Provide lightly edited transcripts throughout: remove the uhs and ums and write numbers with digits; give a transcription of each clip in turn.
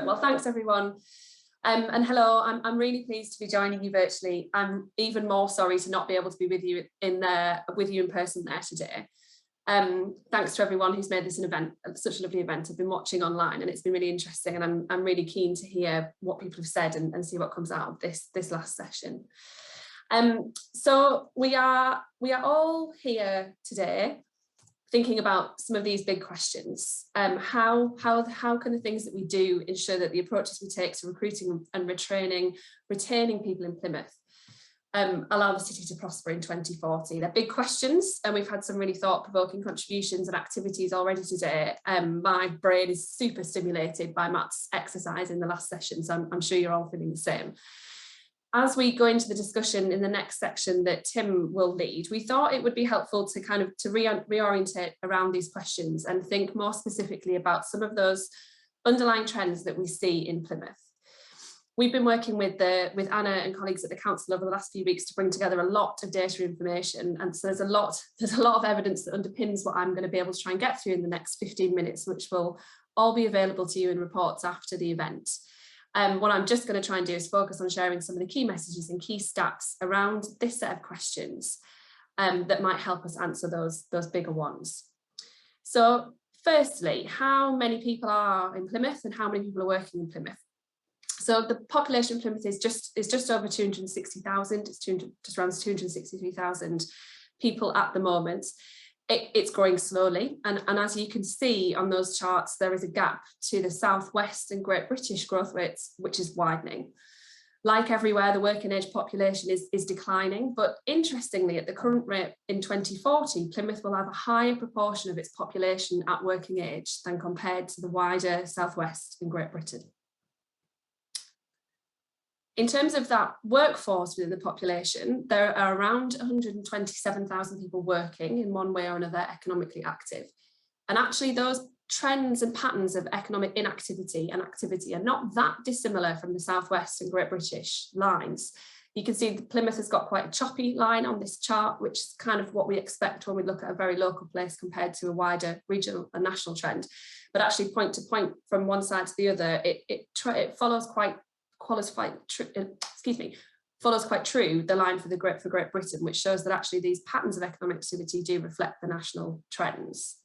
Well, thanks everyone. And hello, I'm really pleased to be joining you virtually. I'm even more sorry to not be able to be with you in person there today. Thanks to everyone who's made this an event, such a lovely event. I've been watching online and it's been really interesting, and I'm really keen to hear what people have said and see what comes out of this last session. So we are all here today thinking about some of these big questions. How can the things that we do ensure that the approaches we take to recruiting and retaining people in Plymouth allow the city to prosper in 2040? They're big questions, and we've had some really thought-provoking contributions and activities already today. My brain is super stimulated by Matt's exercise in the last session, so I'm sure you're all feeling the same. As we go into the discussion in the next section that Tim will lead, we thought it would be helpful to reorientate around these questions and think more specifically about some of those underlying trends that we see in Plymouth. We've been working with Anna and colleagues at the council over the last few weeks to bring together a lot of data information, and so there's a lot of evidence that underpins what I'm going to be able to try and get through in the next 15 minutes, which will all be available to you in reports after the event. What I'm just going to try and do is focus on sharing some of the key messages and key stats around this set of questions that might help us answer those bigger ones. So firstly, how many people are in Plymouth and how many people are working in Plymouth? So the population of Plymouth is just over 260,000. It's just around 263,000 people at the moment. It's growing slowly, and as you can see on those charts, there is a gap to the Southwest and Great British growth rates, which is widening. Like everywhere, the working age population is declining, but interestingly, at the current rate in 2040, Plymouth will have a higher proportion of its population at working age than compared to the wider Southwest and Great Britain. In terms of that workforce within the population, there are around 127,000 people working in one way or another economically active. And actually those trends and patterns of economic inactivity and activity are not that dissimilar from the Southwest and Great British lines. You can see that Plymouth has got quite a choppy line on this chart, which is kind of what we expect when we look at a very local place compared to a wider regional and national trend. But actually point to point from one side to the other, it follows quite true the line for Great Britain, which shows that actually these patterns of economic activity do reflect the national trends.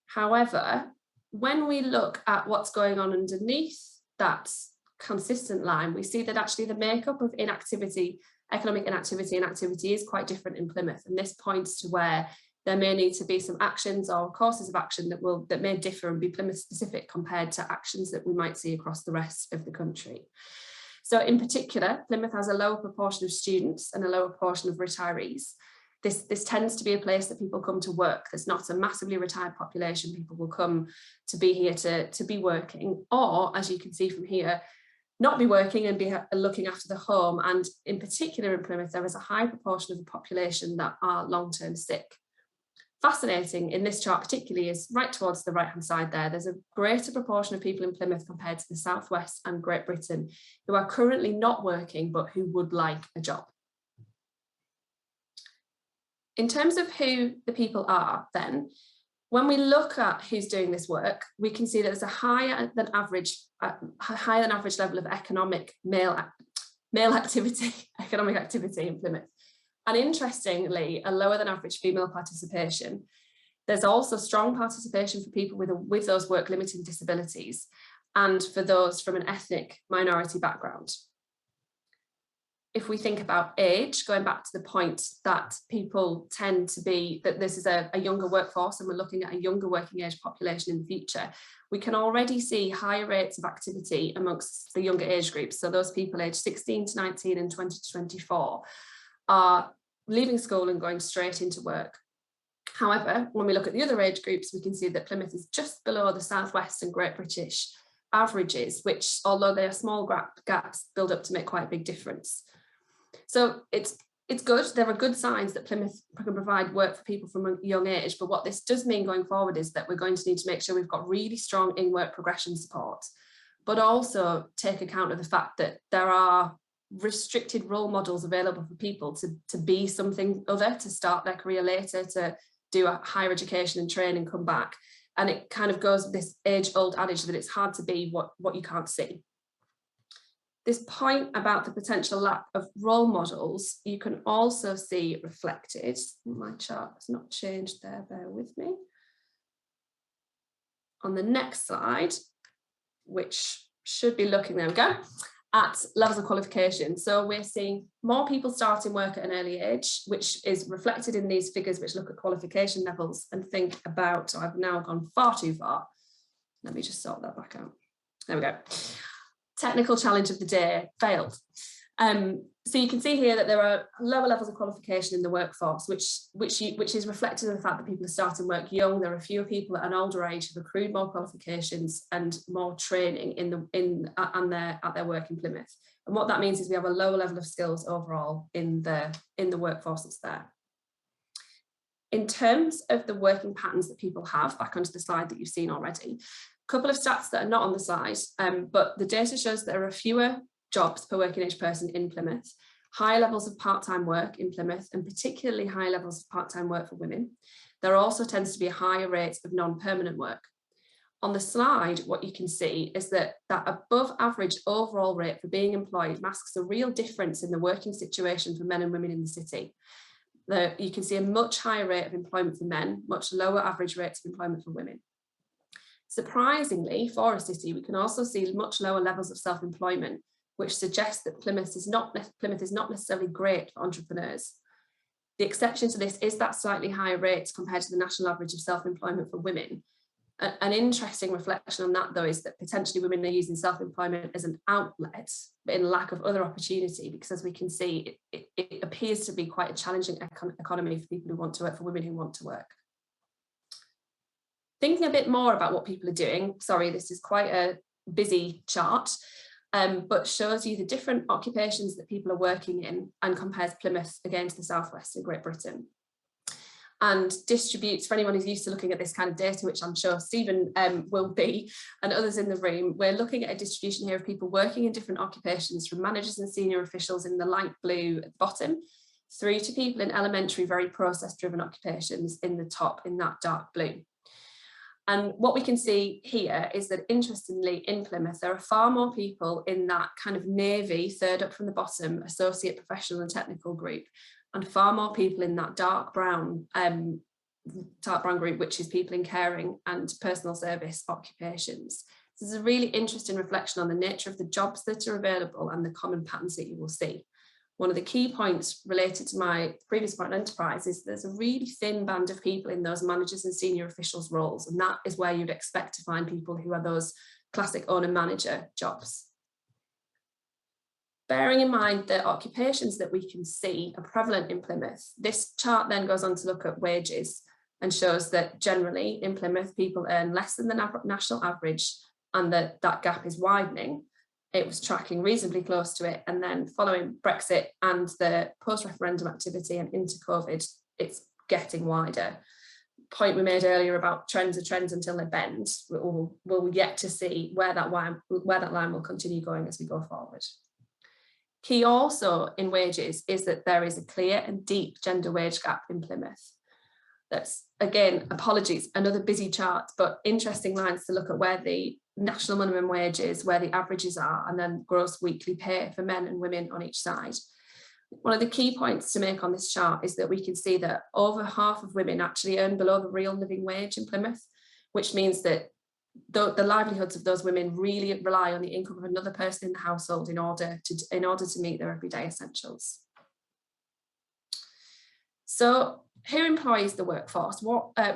However, when we look at what's going on underneath that consistent line, we see that actually the makeup of inactivity, economic inactivity and activity is quite different in Plymouth, and this points to where there may need to be some actions or courses of action that may differ and be Plymouth specific compared to actions that we might see across the rest of the country. So in particular, Plymouth has a lower proportion of students and a lower proportion of retirees. This tends to be a place that people come to work. There's not a massively retired population. People will come to be here to be working, or as you can see from here, not be working and be looking after the home. And in particular in Plymouth, there is a high proportion of the population that are long-term sick. Fascinating in this chart particularly is right towards the right hand side there. There's a greater proportion of people in Plymouth compared to the Southwest and Great Britain who are currently not working but who would like a job. In terms of who the people are then, when we look at who's doing this work, we can see that there's a higher than average level of economic male activity in Plymouth. And interestingly, a lower than average female participation. There's also strong participation for people with those work limiting disabilities and for those from an ethnic minority background. If we think about age, going back to the point that people tend to be, that this is a younger workforce and we're looking at a younger working age population in the future, we can already see higher rates of activity amongst the younger age groups. So those people aged 16 to 19 and 20 to 24 are leaving school and going straight into work. However, when we look at the other age groups, we can see that Plymouth is just below the Southwest and Great British averages, which, although they are small gaps, build up to make quite a big difference. So it's good. There are good signs that Plymouth can provide work for people from a young age, but what this does mean going forward is that we're going to need to make sure we've got really strong in-work progression support, but also take account of the fact that there are restricted role models available for people to be something other, to start their career later, to do a higher education and train and come back. And it kind of goes with this age-old adage that it's hard to be what you can't see. This point about the potential lack of role models, you can also see reflected. My chart has not changed there, bear with me. On the next slide, which should be looking, there we go, at levels of qualification. So we're seeing more people starting work at an early age, which is reflected in these figures which look at qualification levels and think about, I've now gone far too far. Let me just sort that back out. There we go. Technical challenge of the day, failed. So you can see here that there are lower levels of qualification in the workforce, which is reflected in the fact that people are starting work young. There are fewer people at an older age who've accrued more qualifications and more training at their work in Plymouth. And what that means is we have a lower level of skills overall in the workforce that's there. In terms of the working patterns that people have, back onto the slide that you've seen already, a couple of stats that are not on the slide, but the data shows there are fewer jobs per working age person in Plymouth, higher levels of part-time work in Plymouth, and particularly high levels of part-time work for women. There also tends to be higher rates of non-permanent work. On the slide, what you can see is that above average overall rate for being employed masks a real difference in the working situation for men and women in the city. You can see a much higher rate of employment for men, much lower average rates of employment for women. Surprisingly, for a city, we can also see much lower levels of self-employment, which suggests that Plymouth is not necessarily great for entrepreneurs. The exception to this is that slightly higher rate compared to the national average of self-employment for women. An interesting reflection on that, though, is that potentially women are using self-employment as an outlet, but in lack of other opportunity, because as we can see, it appears to be quite a challenging economy for people who want to work, for women who want to work. Thinking a bit more about what people are doing, sorry, this is quite a busy chart, but shows you the different occupations that people are working in and compares Plymouth against the Southwest and Great Britain. And distributes, for anyone who's used to looking at this kind of data, which I'm sure Stephen will be, and others in the room, we're looking at a distribution here of people working in different occupations, from managers and senior officials in the light blue at the bottom, through to people in elementary, very process-driven occupations in the top, in that dark blue. And what we can see here is that, interestingly, in Plymouth, there are far more people in that kind of navy, third up from the bottom, associate, professional and technical group, and far more people in that dark brown group, which is people in caring and personal service occupations. This is a really interesting reflection on the nature of the jobs that are available and the common patterns that you will see. One of the key points related to my previous point on enterprise is there's a really thin band of people in those managers and senior officials roles, and that is where you'd expect to find people who are those classic owner-manager jobs. Bearing in mind the occupations that we can see are prevalent in Plymouth, this chart then goes on to look at wages and shows that generally in Plymouth people earn less than the national average, and that gap is widening. It was tracking reasonably close to it, and then following Brexit and the post-referendum activity and into COVID, it's getting wider. Point we made earlier about trends are trends until they bend. We'll yet to see where that line will continue going as we go forward. Key also in wages is that there is a clear and deep gender wage gap in Plymouth. That's, again, apologies, another busy chart, but interesting lines to look at where the national minimum wage is, where the averages are, and then gross weekly pay for men and women on each side. One of the key points to make on this chart is that we can see that over half of women actually earn below the real living wage in Plymouth, which means that the livelihoods of those women really rely on the income of another person in the household in order to meet their everyday essentials. So who employs the workforce?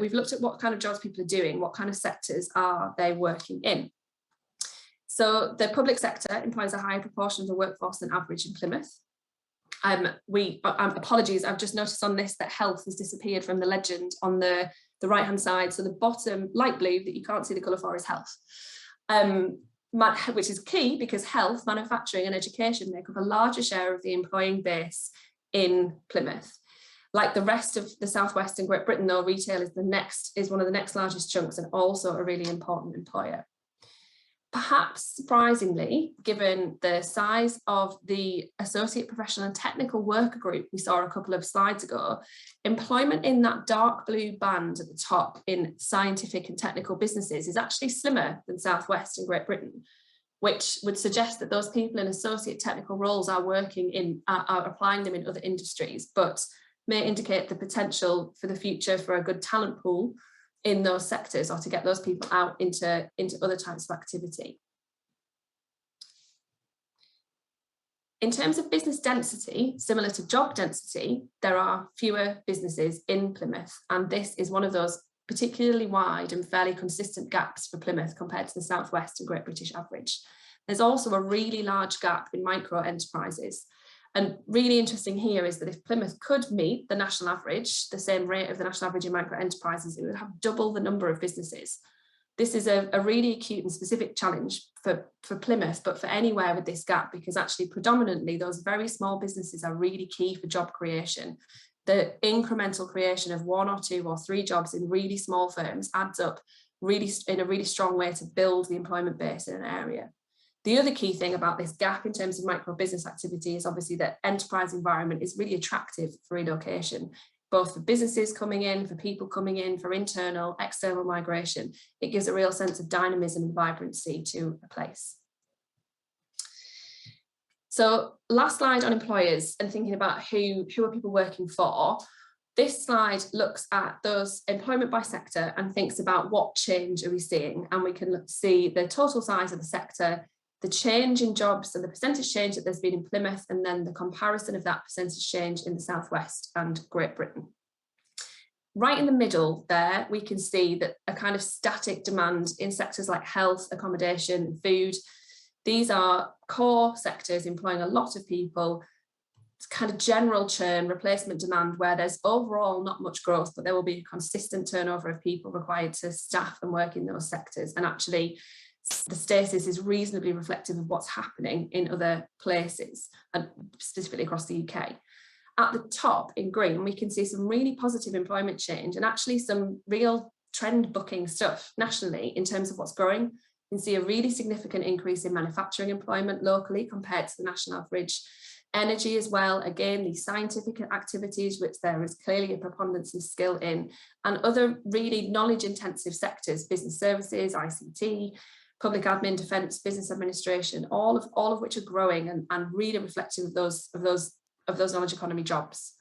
We've looked at what kind of jobs people are doing, what kind of sectors are they working in. So the public sector employs a higher proportion of the workforce than average in Plymouth. Apologies, I've just noticed on this that health has disappeared from the legend on the right-hand side. So the bottom light blue that you can't see the colour for is health, which is key because health, manufacturing and education make up a larger share of the employing base in Plymouth. Like the rest of the Southwest and Great Britain, though, retail is one of the next largest chunks and also a really important employer. Perhaps surprisingly, given the size of the associate professional and technical worker group we saw a couple of slides ago, employment in that dark blue band at the top in scientific and technical businesses is actually slimmer than South West and Great Britain, which would suggest that those people in associate technical roles are applying them in other industries, but may indicate the potential for the future for a good talent pool in those sectors, or to get those people out into other types of activity. In terms of business density, similar to job density, there are fewer businesses in Plymouth, and this is one of those particularly wide and fairly consistent gaps for Plymouth compared to the South West and Great British average. There's also a really large gap in micro enterprises. And really interesting here is that if Plymouth could meet the national average, the same rate of the national average in micro enterprises, it would have double the number of businesses. This is a really acute and specific challenge for Plymouth, but for anywhere with this gap, because actually predominantly those very small businesses are really key for job creation. The incremental creation of 1 or 2 or 3 jobs in really small firms adds up really in a really strong way to build the employment base in an area. The other key thing about this gap in terms of micro business activity is obviously that enterprise environment is really attractive for relocation, both for businesses coming in, for people coming in, for internal, external migration. It gives a real sense of dynamism and vibrancy to a place. So last slide on employers and thinking about who are people working for. This slide looks at those employment by sector and thinks about what change are we seeing, and we can see the total size of the sector, the change in jobs and the percentage change that there's been in Plymouth, and then the comparison of that percentage change in the South West and Great Britain. Right in the middle there, we can see that a kind of static demand in sectors like health, accommodation, food. These are core sectors employing a lot of people. It's kind of general churn, replacement demand, where there's overall not much growth, but there will be a consistent turnover of people required to staff and work in those sectors. And actually, the stasis is reasonably reflective of what's happening in other places, and specifically across the UK. At the top in green, we can see some really positive employment change and actually some real trend booking stuff nationally in terms of what's growing. You can see a really significant increase in manufacturing employment locally compared to the national average. Energy as well, again, these scientific activities, which there is clearly a preponderance of skill in, and other really knowledge intensive sectors, business services, ICT, public admin, defence, business administration, all of which are growing and really reflective of those knowledge economy jobs.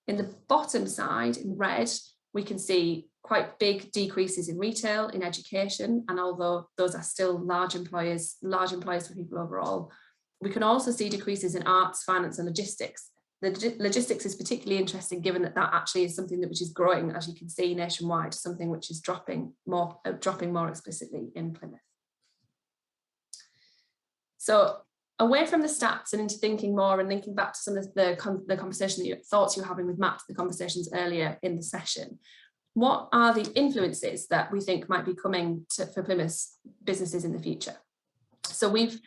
In the bottom side, in red, we can see quite big decreases in retail, in education, and although those are still large employers for people overall, we can also see decreases in arts, finance, and logistics. The logistics is particularly interesting, given that actually is something which is growing, as you can see, nationwide, something which is dropping more explicitly in Plymouth. So away from the stats and into thinking more and linking back to some of the conversation thoughts you were having with Matt, the conversations earlier in the session, what are the influences that we think might be coming for Plymouth's businesses in the future? So we've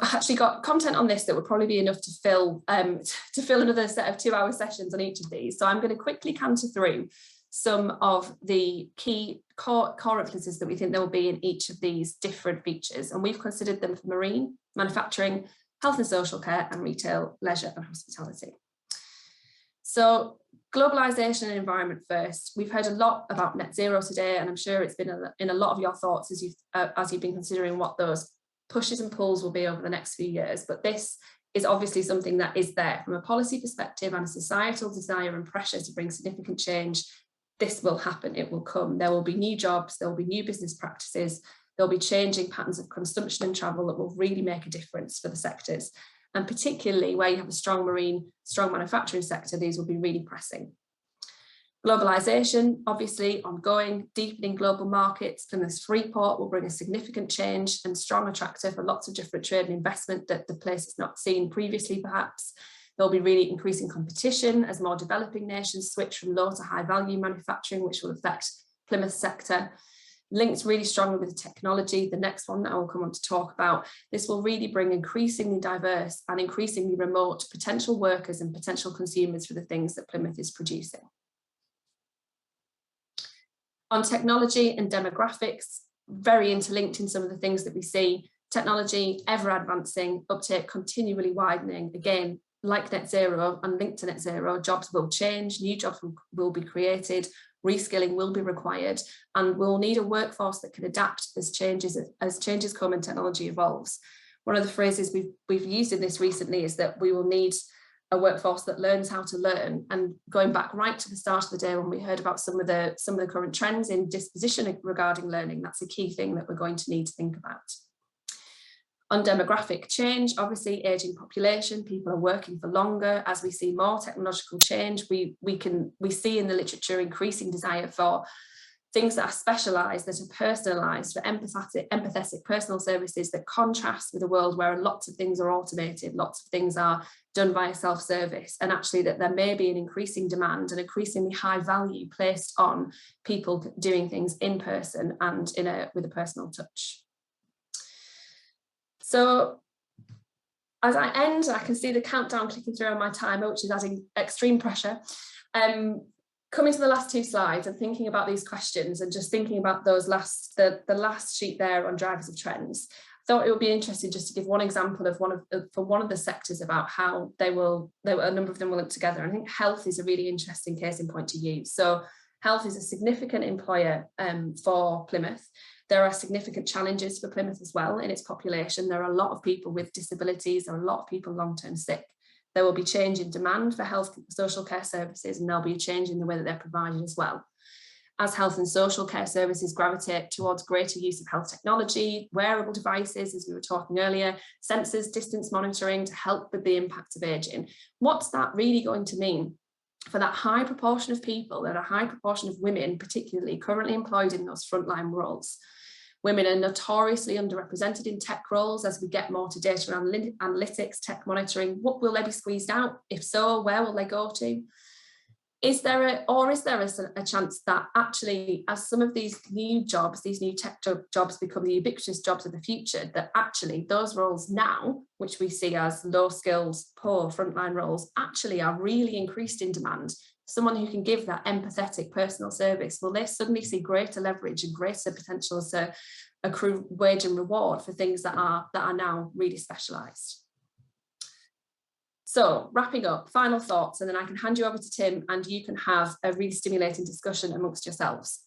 actually got content on this that would probably be enough to fill another set of 2-hour sessions on each of these. So I'm going to quickly canter through some of the key core influences that we think there will be in each of these different features. And we've considered them for marine, manufacturing, health and social care, and retail, leisure and hospitality. So globalisation and environment first. We've heard a lot about net zero today, and I'm sure it's been in a lot of your thoughts as you've been considering what those pushes and pulls will be over the next few years. But this is obviously something that is there from a policy perspective and a societal desire and pressure to bring significant change. This will happen, it will come. There will be new jobs, there will be new business practices, there'll be changing patterns of consumption and travel that will really make a difference for the sectors. And particularly where you have a strong marine, strong manufacturing sector, these will be really pressing. Globalisation, obviously ongoing, deepening global markets. Plymouth's Freeport will bring a significant change and strong attractor for lots of different trade and investment that the place has not seen previously, perhaps. There'll be really increasing competition as more developing nations switch from low to high value manufacturing, which will affect Plymouth's sector. Linked really strongly with technology, the next one that I will come on to talk about. This will really bring increasingly diverse and increasingly remote potential workers and potential consumers for the things that Plymouth is producing. On technology and demographics, very interlinked in some of the things that we see. Technology ever advancing, uptake continually widening. Again, like net zero and linked to net zero, jobs will change, new jobs will be created, reskilling will be required, and we'll need a workforce that can adapt as changes come and technology evolves. One of the phrases we've used in this recently is that we will need a workforce that learns how to learn. And going back right to the start of the day when we heard about some of the current trends in disposition regarding learning, that's a key thing that we're going to need to think about. On demographic change, obviously aging population, people are working for longer. As we see more technological change, we see in the literature increasing desire for things that are specialised, that are personalised, for empathetic personal services that contrast with a world where lots of things are automated, lots of things are done via self-service, and actually that there may be an increasing demand and increasingly high value placed on people doing things in person and with a personal touch. So as I end, I can see the countdown clicking through on my timer, which is adding extreme pressure. Coming to the last two slides and thinking about these questions and just thinking about those the last sheet there on drivers of trends, I thought it would be interesting just to give one example of one of the sectors about how a number of them will link together. I think health is a really interesting case in point to use. So health is a significant employer for Plymouth. There are significant challenges for Plymouth as well in its population. There are a lot of people with disabilities, there are a lot of people long-term sick. There will be change in demand for health social care services, and there'll be a change in the way that they're provided as well. As health and social care services gravitate towards greater use of health technology, wearable devices, as we were talking earlier, sensors, distance monitoring to help with the impact of ageing, what's that really going to mean for that high proportion of people and a high proportion of women, particularly currently employed in those frontline roles? Women are notoriously underrepresented in tech roles. As we get more to data analytics, tech monitoring, what will they be squeezed out? If so, where will they go to? Is there a chance that actually, as some of these new jobs, these new tech jobs become the ubiquitous jobs of the future, that actually those roles now, which we see as low skills, poor frontline roles, actually are really increased in demand? Someone who can give that empathetic personal service, will they suddenly see greater leverage and greater potential to accrue wage and reward for things that are now really specialised? So wrapping up, final thoughts, and then I can hand you over to Tim and you can have a really stimulating discussion amongst yourselves.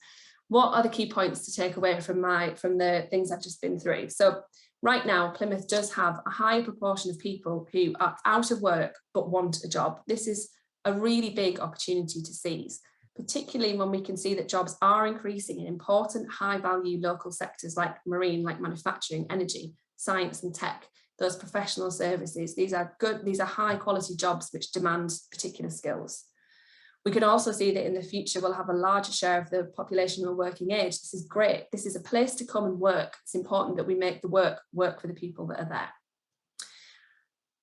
What are the key points to take away from the things I've just been through? So right now, Plymouth does have a high proportion of people who are out of work but want a job. This is a really big opportunity to seize, particularly when we can see that jobs are increasing in important high value local sectors like marine, like manufacturing, energy, science and tech, those professional services. These are high quality jobs which demand particular skills. We can also see that in the future we'll have a larger share of the population who are working age. This is great. This is a place to come and work. It's important that we make the work for the people that are there.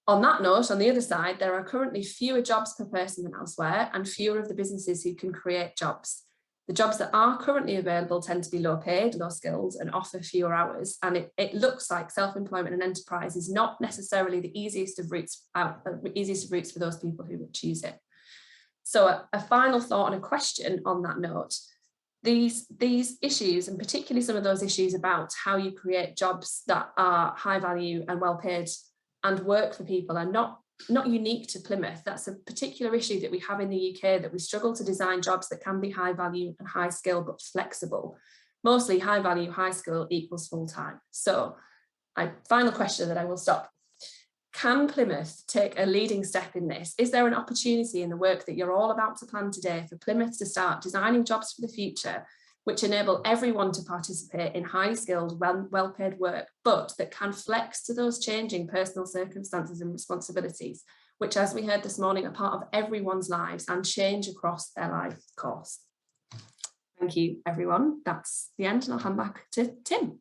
On that note, on the other side, there are currently fewer jobs per person than elsewhere and fewer of the businesses who can create jobs. The jobs that are currently available tend to be low paid, low skilled and offer fewer hours. And it looks like self-employment and enterprise is not necessarily the easiest of routes for those people who would choose it. So a final thought and a question on that note. These issues, and particularly some of those issues about how you create jobs that are high value and well paid and work for people, are not unique to Plymouth. That's a particular issue that we have in the UK, that we struggle to design jobs that can be high value and high skill but flexible. Mostly high value, high skill equals full time. So final question that I will stop. Can Plymouth take a leading step in this? Is there an opportunity in the work that you're all about to plan today for Plymouth to start designing jobs for the future, which enable everyone to participate in highly skilled, well-paid work, but that can flex to those changing personal circumstances and responsibilities, which, as we heard this morning, are part of everyone's lives and change across their life course? Thank you, everyone. That's the end, and I'll hand back to Tim.